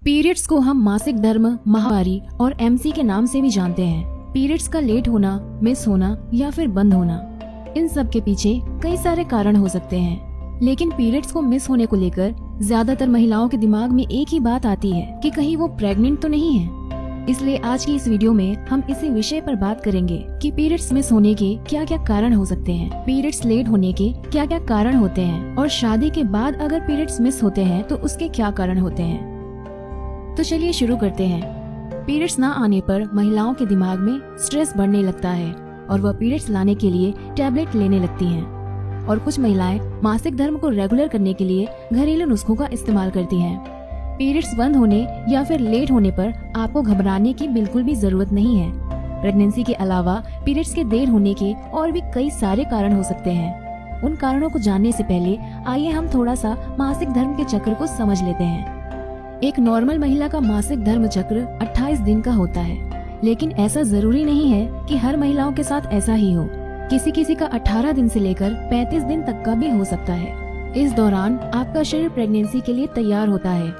Periods को हम मासिक धर्म, माहवारी और एमसी के नाम से भी जानते हैं। पीरियड्स का लेट होना, मिस होना या फिर बंद होना, इन सब के पीछे कई सारे कारण हो सकते हैं। लेकिन पीरियड्स को मिस होने को लेकर ज्यादातर महिलाओं के दिमाग में एक ही बात आती है कि कहीं वो प्रेग्नेंट तो नहीं है। इसलिए आज की इस वीडियो में हम इसी विषय पर बात करेंगे कि पीरियड्स मिस होने के क्या क्या कारण हो सकते हैं, पीरियड्स लेट होने के क्या क्या कारण होते हैं और शादी के बाद अगर पीरियड्स मिस होते हैं तो उसके क्या कारण होते हैं। तो चलिए शुरू करते हैं। पीरियड्स ना आने पर महिलाओं के दिमाग में स्ट्रेस बढ़ने लगता है और वह पीरियड्स लाने के लिए टैबलेट लेने लगती हैं। और कुछ महिलाएं मासिक धर्म को रेगुलर करने के लिए घरेलू नुस्खों का इस्तेमाल करती हैं। पीरियड्स बंद होने या फिर लेट होने पर आपको घबराने की बिल्कुल भी जरूरत नहीं है। प्रेगनेंसी के अलावा पीरियड्स के देर होने के और भी कई सारे कारण हो सकते हैं। उन कारणों को जानने से पहले आइए हम थोड़ा सा मासिक धर्म के चक्र को समझ लेते हैं। एक नॉर्मल महिला का मासिक धर्म चक्र 28 दिन का होता है, लेकिन ऐसा जरूरी नहीं है कि हर महिलाओं के साथ ऐसा ही हो। किसी किसी का 18 दिन से लेकर 35 दिन तक का भी हो सकता है। इस दौरान आपका शरीर प्रेगनेंसी के लिए तैयार होता है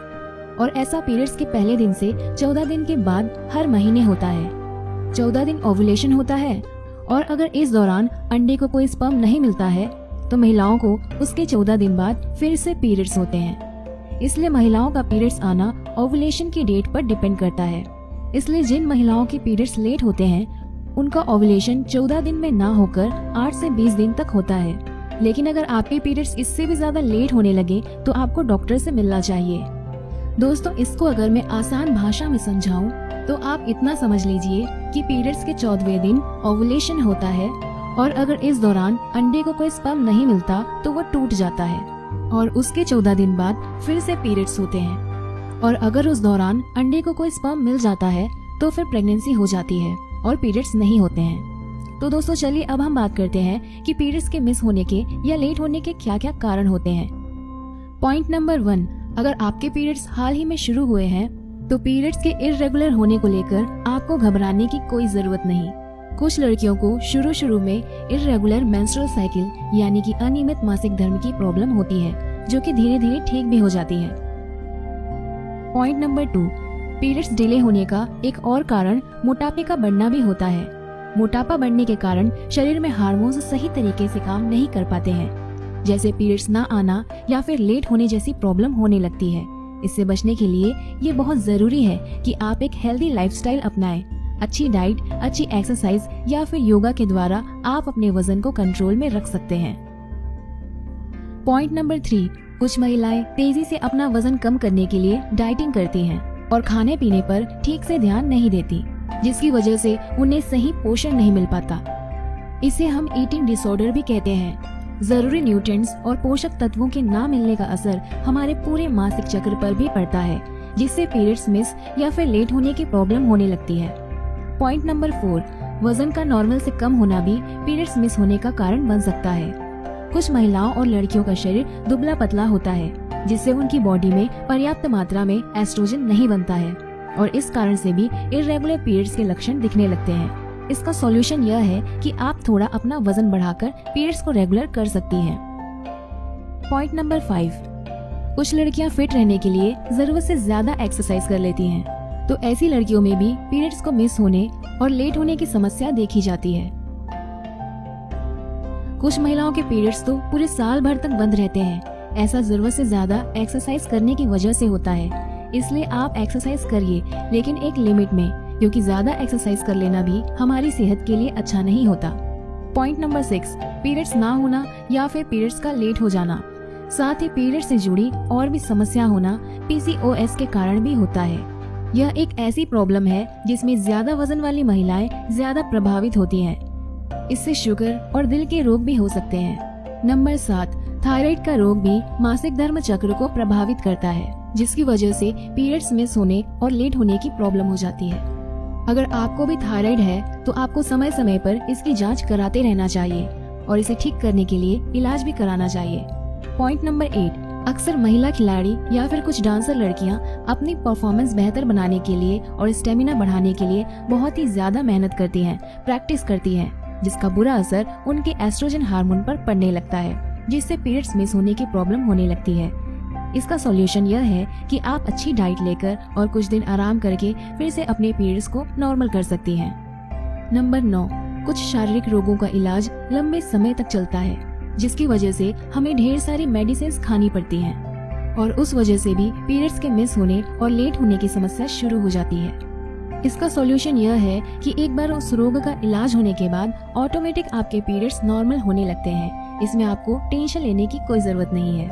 और ऐसा पीरियड्स के पहले दिन से 14 दिन के बाद हर महीने होता है। 14 दिन ओव्यूलेशन होता है और अगर इस दौरान अंडे को कोई स्पर्म नहीं मिलता है तो महिलाओं को उसके 14 दिन बाद फिर से पीरियड्स होते हैं। इसलिए महिलाओं का पीरियड्स आना ओव्यूलेशन की डेट पर डिपेंड करता है। इसलिए जिन महिलाओं के पीरियड्स लेट होते हैं उनका ओव्यूलेशन 14 दिन में ना होकर 8 से 20 दिन तक होता है। लेकिन अगर आपके पीरियड्स इससे भी ज्यादा लेट होने लगे तो आपको डॉक्टर से मिलना चाहिए। दोस्तों, इसको अगर मैं आसान भाषा में समझाऊं तो आप इतना समझ लीजिए कि पीरियड्स के 14वें दिन ओव्यूलेशन होता है और अगर इस दौरान अंडे को कोई स्पर्म नहीं मिलता तो वो टूट जाता है और उसके 14 दिन बाद फिर से पीरियड्स होते हैं। और अगर उस दौरान अंडे को कोई स्पर्म मिल जाता है तो फिर प्रेगनेंसी हो जाती है और पीरियड्स नहीं होते हैं। तो दोस्तों चलिए अब हम बात करते हैं कि पीरियड्स के मिस होने के या लेट होने के क्या क्या कारण होते हैं। पॉइंट नंबर 1, अगर आपके पीरियड्स हाल ही में शुरू हुए हैं तो पीरियड्स के इर्रेगुलर होने को लेकर आपको घबराने की कोई जरूरत नहीं। कुछ लड़कियों को शुरू में इर्रेगुलर मेंस्ट्रुअल साइकिल यानी कि अनियमित मासिक धर्म की प्रॉब्लम होती है, जो कि धीरे धीरे ठीक भी हो जाती है। पॉइंट नंबर 2, पीरियड्स डिले होने का एक और कारण मोटापे का बढ़ना भी होता है। मोटापा बढ़ने के कारण शरीर में हार्मोन्स सही तरीके से काम नहीं कर पाते हैं, जैसे पीरियड्स ना आना या फिर लेट होने जैसी प्रॉब्लम होने लगती है। इससे बचने के लिए ये बहुत जरूरी है कि आप एक हेल्दी लाइफस्टाइल अपनाएं। अच्छी डाइट, अच्छी एक्सरसाइज या फिर योगा के द्वारा आप अपने वजन को कंट्रोल में रख सकते हैं। पॉइंट नंबर 3, कुछ महिलाएं तेजी से अपना वजन कम करने के लिए डाइटिंग करती हैं और खाने पीने पर ठीक से ध्यान नहीं देती, जिसकी वजह से उन्हें सही पोषण नहीं मिल पाता। इसे हम ईटिंग डिसऑर्डर भी कहते हैं। जरूरी न्यूट्रिएंट्स और पोषक तत्वों के ना मिलने का असर हमारे पूरे मासिक चक्र पर भी पड़ता है, जिससे पीरियड्स मिस या फिर लेट होने की प्रॉब्लम होने लगती है। पॉइंट नंबर 4, वजन का नॉर्मल से कम होना भी पीरियड्स मिस होने का कारण बन सकता है। कुछ महिलाओं और लड़कियों का शरीर दुबला पतला होता है, जिससे उनकी बॉडी में पर्याप्त मात्रा में एस्ट्रोजन नहीं बनता है और इस कारण से भी इर्रेगुलर पीरियड्स के लक्षण दिखने लगते हैं। इसका सॉल्यूशन यह है कि आप थोड़ा अपना वजन बढ़ाकर पीरियड्स को रेगुलर कर सकती हैं। पॉइंट नंबर 5, कुछ लड़कियां फिट रहने के लिए जरूरत से ज्यादा एक्सरसाइज कर लेती हैं, तो ऐसी लड़कियों में भी पीरियड्स को मिस होने और लेट होने की समस्या देखी जाती है। कुछ महिलाओं के पीरियड्स तो पूरे साल भर तक बंद रहते हैं। ऐसा जरूरत से ज्यादा एक्सरसाइज करने की वजह से होता है। इसलिए आप एक्सरसाइज करिए, लेकिन एक लिमिट में, क्योंकि ज्यादा एक्सरसाइज कर लेना भी हमारी सेहत के लिए अच्छा नहीं होता। पॉइंट नंबर 6, पीरियड्स ना होना या फिर पीरियड्स का लेट हो जाना, साथ ही पीरियड से जुड़ी और भी समस्या होना PCOS के कारण भी होता है। यह एक ऐसी प्रॉब्लम है जिसमें ज्यादा वजन वाली महिलाएं ज्यादा प्रभावित होती हैं। इससे शुगर और दिल के रोग भी हो सकते हैं। नंबर 7, थायराइड का रोग भी मासिक धर्म चक्र को प्रभावित करता है, जिसकी वजह से पीरियड्स मिस होने और लेट होने की प्रॉब्लम हो जाती है। अगर आपको भी थायराइड है तो आपको समय समय पर इसकी जांच कराते रहना चाहिए और इसे ठीक करने के लिए इलाज भी कराना चाहिए। पॉइंट नंबर 8, अक्सर महिला खिलाड़ी या फिर कुछ डांसर लड़कियां अपनी परफॉर्मेंस बेहतर बनाने के लिए और स्टेमिना बढ़ाने के लिए बहुत ही ज्यादा मेहनत करती हैं, प्रैक्टिस करती हैं, जिसका बुरा असर उनके एस्ट्रोजन हार्मोन पर पड़ने लगता है, जिससे पीरियड्स मिस होने की प्रॉब्लम होने लगती है। इसका सॉल्यूशन यह है कि आप अच्छी डाइट लेकर और कुछ दिन आराम करके फिर से अपने पीरियड्स को नॉर्मल कर सकती हैं। नंबर 9, कुछ शारीरिक रोगों का इलाज लंबे समय तक चलता है, जिसकी वजह से हमें ढेर सारी मेडिसिन खानी पड़ती हैं और उस वजह से भी पीरियड्स के मिस होने और लेट होने की समस्या शुरू हो जाती है। इसका सॉल्यूशन यह है कि एक बार उस रोग का इलाज होने के बाद ऑटोमेटिक आपके पीरियड्स नॉर्मल होने लगते हैं। इसमें आपको टेंशन लेने की कोई जरूरत नहीं है।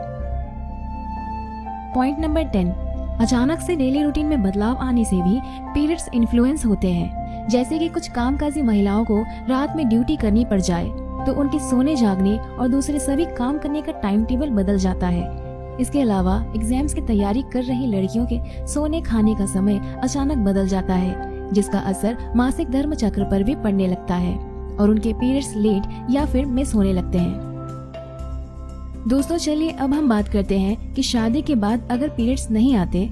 पॉइंट नंबर 10, अचानक से डेली रूटीन में बदलाव आने से भी पीरियड्स इन्फ्लुएंस होते हैं। जैसे कि कुछ कामकाजी महिलाओं को रात में ड्यूटी करनी पड़ जाए तो उनके सोने जागने और दूसरे सभी काम करने का टाइम टेबल बदल जाता है। इसके अलावा एग्जाम्स की तैयारी कर रही लड़कियों के सोने खाने का समय अचानक बदल जाता है, जिसका असर मासिक धर्म चक्र पर भी पड़ने लगता है और उनके पीरियड्स लेट या फिर मिस होने लगते हैं। दोस्तों चलिए अब हम बात करते हैं कि शादी के बाद अगर पीरियड्स नहीं आते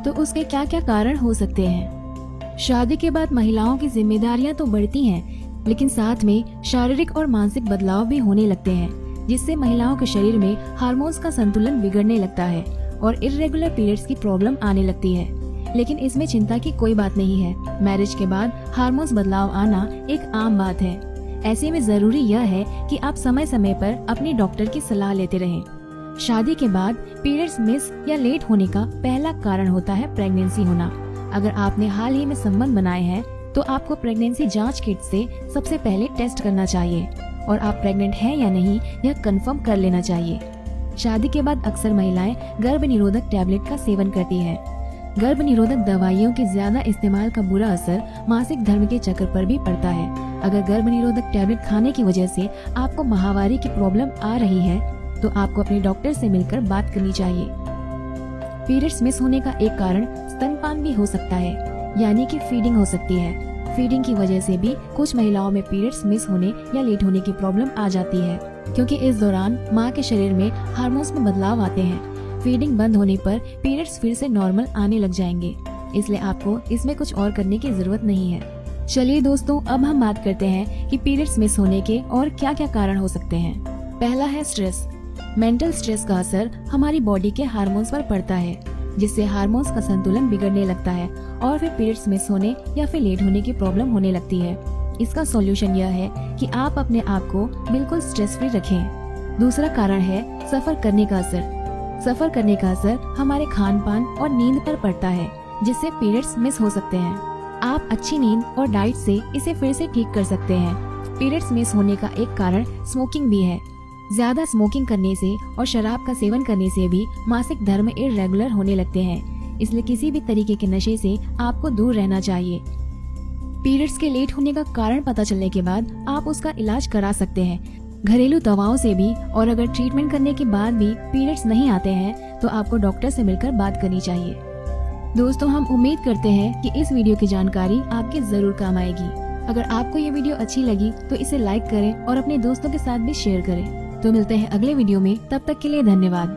तो उसके क्या क्या कारण हो सकते हैं। शादी के बाद महिलाओं की जिम्मेदारियां तो बढ़ती हैं, लेकिन साथ में शारीरिक और मानसिक बदलाव भी होने लगते हैं, जिससे महिलाओं के शरीर में हार्मोन्स का संतुलन बिगड़ने लगता है और इर्रेगुलर पीरियड्स की प्रॉब्लम आने लगती है। लेकिन इसमें चिंता की कोई बात नहीं है। मैरिज के बाद हार्मोन्स बदलाव आना एक आम बात है। ऐसे में जरूरी यह है कि आप समय समय पर अपने डॉक्टर की सलाह लेते रहें। शादी के बाद पीरियड्स मिस या लेट होने का पहला कारण होता है प्रेगनेंसी होना। अगर आपने हाल ही में संबंध बनाए हैं तो आपको प्रेगनेंसी जांच किट से सबसे पहले टेस्ट करना चाहिए और आप प्रेग्नेंट हैं या नहीं यह कंफर्म कर लेना चाहिए। शादी के बाद अक्सर महिलाएं गर्भ निरोधक टैबलेट का सेवन करती हैं। गर्भ निरोधक दवाइयों के ज्यादा इस्तेमाल का बुरा असर मासिक धर्म के चक्र पर भी पड़ता है। अगर गर्भ निरोधक टैबलेट खाने की वजह से आपको माहवारी की प्रॉब्लम आ रही है तो आपको अपने डॉक्टर से मिलकर बात करनी चाहिए। पीरियड्स मिस होने का एक कारण स्तनपान भी हो सकता है, यानी कि फीडिंग हो सकती है। फीडिंग की वजह से भी कुछ महिलाओं में पीरियड्स मिस होने या लेट होने की प्रॉब्लम आ जाती है, क्योंकि इस दौरान माँ के शरीर में हार्मोन्स में बदलाव आते हैं। फीडिंग बंद होने पर पीरियड्स फिर से नॉर्मल आने लग जाएंगे, इसलिए आपको इसमें कुछ और करने की जरूरत नहीं है। चलिए दोस्तों अब हम बात करते हैं कि पीरियड्स मिस होने के और क्या क्या कारण हो सकते हैं। पहला है स्ट्रेस। मेंटल स्ट्रेस का असर हमारी बॉडी के हार्मोन्स पर पड़ता है, जिससे हार्मोन्स का संतुलन बिगड़ने लगता है और फिर पीरियड्स मिस होने या फिर लेट होने की प्रॉब्लम होने लगती है। इसका सॉल्यूशन यह है कि आप अपने आप को बिल्कुल स्ट्रेस फ्री रखें। दूसरा कारण है सफर करने का असर। सफर करने का असर हमारे खान पान और नींद पर पड़ता है, जिससे पीरियड्स मिस हो सकते हैं। आप अच्छी नींद और डाइट से इसे फिर से ठीक कर सकते हैं। पीरियड्स मिस होने का एक कारण स्मोकिंग भी है। ज्यादा स्मोकिंग करने से और शराब का सेवन करने से भी मासिक धर्म इर्रेगुलर होने लगते हैं, इसलिए किसी भी तरीके के नशे से आपको दूर रहना चाहिए। पीरियड्स के लेट होने का कारण पता चलने के बाद आप उसका इलाज करा सकते हैं, घरेलू दवाओं से भी। और अगर ट्रीटमेंट करने के बाद भी पीरियड्स नहीं आते हैं तो आपको डॉक्टर से मिलकर बात करनी चाहिए। दोस्तों हम उम्मीद करते हैं कि इस वीडियो की जानकारी आपके जरूर काम आएगी। अगर आपको ये वीडियो अच्छी लगी तो इसे लाइक करें और अपने दोस्तों के साथ भी शेयर करें। तो मिलते हैं अगले वीडियो में, तब तक के लिए धन्यवाद।